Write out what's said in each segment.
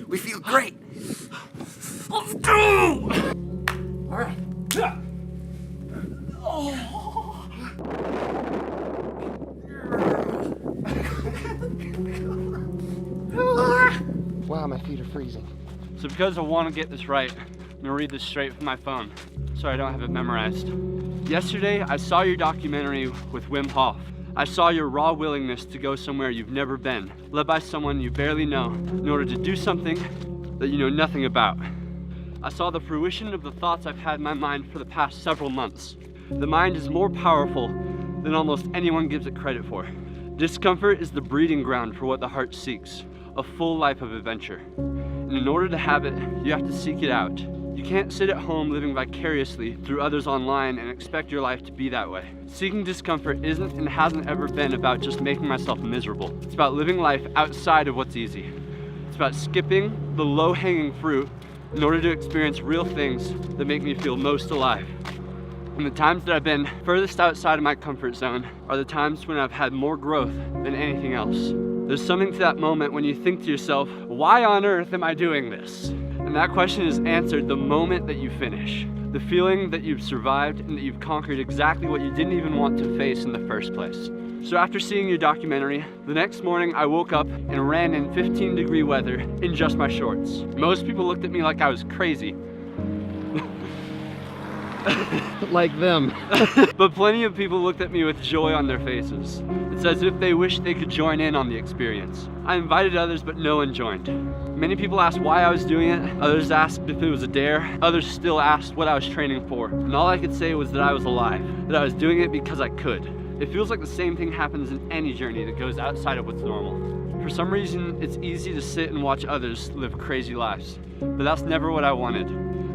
We feel great. Let's go! All right. Wow, my feet are freezing. So because I want to get this right, I'm gonna read this straight from my phone, so I don't have it memorized. Yesterday, I saw your documentary with Wim Hof. I saw your raw willingness to go somewhere you've never been, led by someone you barely know, in order to do something that you know nothing about. I saw the fruition of the thoughts I've had in my mind for the past several months. The mind is more powerful than almost anyone gives it credit for. Discomfort is the breeding ground for what the heart seeks, a full life of adventure. And in order to have it, you have to seek it out. You can't sit at home living vicariously through others online and expect your life to be that way. Seeking discomfort isn't and hasn't ever been about just making myself miserable. It's about living life outside of what's easy. It's about skipping the low-hanging fruit in order to experience real things that make me feel most alive. And the times that I've been furthest outside of my comfort zone are the times when I've had more growth than anything else. There's something to that moment when you think to yourself, why on earth am I doing this? And that question is answered the moment that you finish. The feeling that you've survived and that you've conquered exactly what you didn't even want to face in the first place. So after seeing your documentary, the next morning I woke up and ran in 15-degree weather in just my shorts. Most people looked at me like I was crazy. Like them. But plenty of people looked at me with joy on their faces. It's as if they wished they could join in on the experience. I invited others, but no one joined. Many people asked why I was doing it, others asked if it was a dare, others still asked what I was training for. And all I could say was that I was alive, that I was doing it because I could. It feels like the same thing happens in any journey that goes outside of what's normal. For some reason, it's easy to sit and watch others live crazy lives. But that's never what I wanted.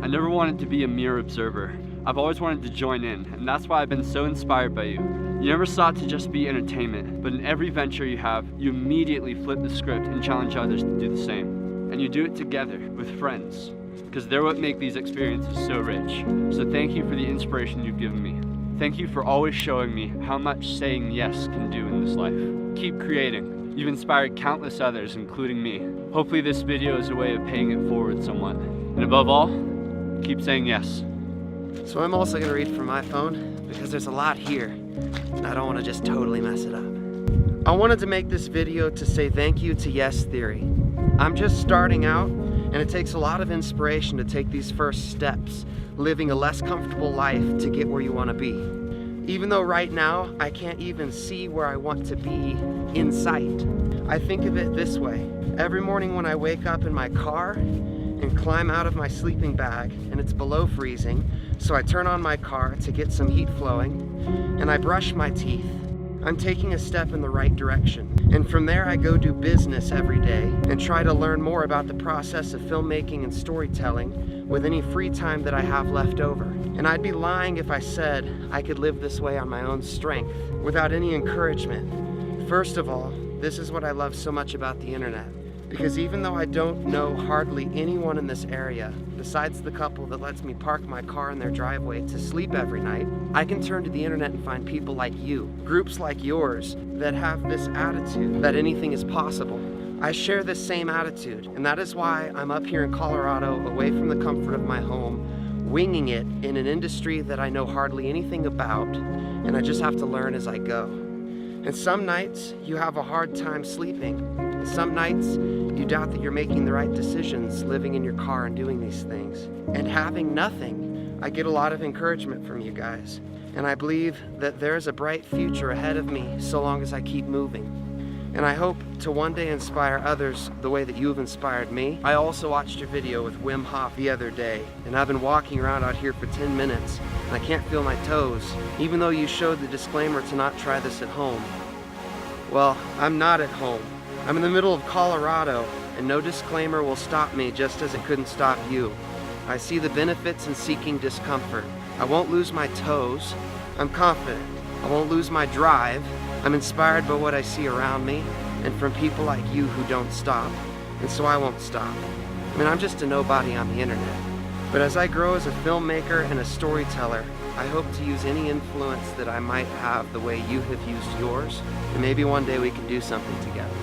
I never wanted to be a mere observer. I've always wanted to join in, and that's why I've been so inspired by you. You never sought to just be entertainment, but in every venture you have, you immediately flip the script and challenge others to do the same. And you do it together, with friends, because they're what make these experiences so rich. So thank you for the inspiration you've given me. Thank you for always showing me how much saying yes can do in this life. Keep creating. You've inspired countless others, including me. Hopefully this video is a way of paying it forward somewhat. And above all, keep saying yes. So I'm also gonna read from my phone because there's a lot here and I don't wanna just totally mess it up. I wanted to make this video to say thank you to Yes Theory. I'm just starting out and it takes a lot of inspiration to take these first steps, living a less comfortable life to get where you wanna be. Even though right now I can't even see where I want to be in sight. I think of it this way. Every morning when I wake up in my car and climb out of my sleeping bag and it's below freezing, so I turn on my car to get some heat flowing and I brush my teeth. I'm taking a step in the right direction. And from there I go do business every day and try to learn more about the process of filmmaking and storytelling with any free time that I have left over. And I'd be lying if I said I could live this way on my own strength without any encouragement. First of all, this is what I love so much about the internet. Because even though I don't know hardly anyone in this area, besides the couple that lets me park my car in their driveway to sleep every night, I can turn to the internet and find people like you, groups like yours, that have this attitude that anything is possible. I share this same attitude, and that is why I'm up here in Colorado, away from the comfort of my home, winging it in an industry that I know hardly anything about, and I just have to learn as I go. And some nights, you have a hard time sleeping. Some nights, you doubt that you're making the right decisions living in your car and doing these things. And having nothing, I get a lot of encouragement from you guys. And I believe that there's a bright future ahead of me so long as I keep moving. And I hope to one day inspire others the way that you've inspired me. I also watched your video with Wim Hof the other day, and I've been walking around out here for 10 minutes, and I can't feel my toes, even though you showed the disclaimer to not try this at home. Well, I'm not at home. I'm in the middle of Colorado, and no disclaimer will stop me, just as it couldn't stop you. I see the benefits in seeking discomfort. I won't lose my toes. I'm confident. I won't lose my drive. I'm inspired by what I see around me and from people like you who don't stop, and so I won't stop. I mean, I'm just a nobody on the internet. But as I grow as a filmmaker and a storyteller, I hope to use any influence that I might have the way you have used yours, and maybe one day we can do something together.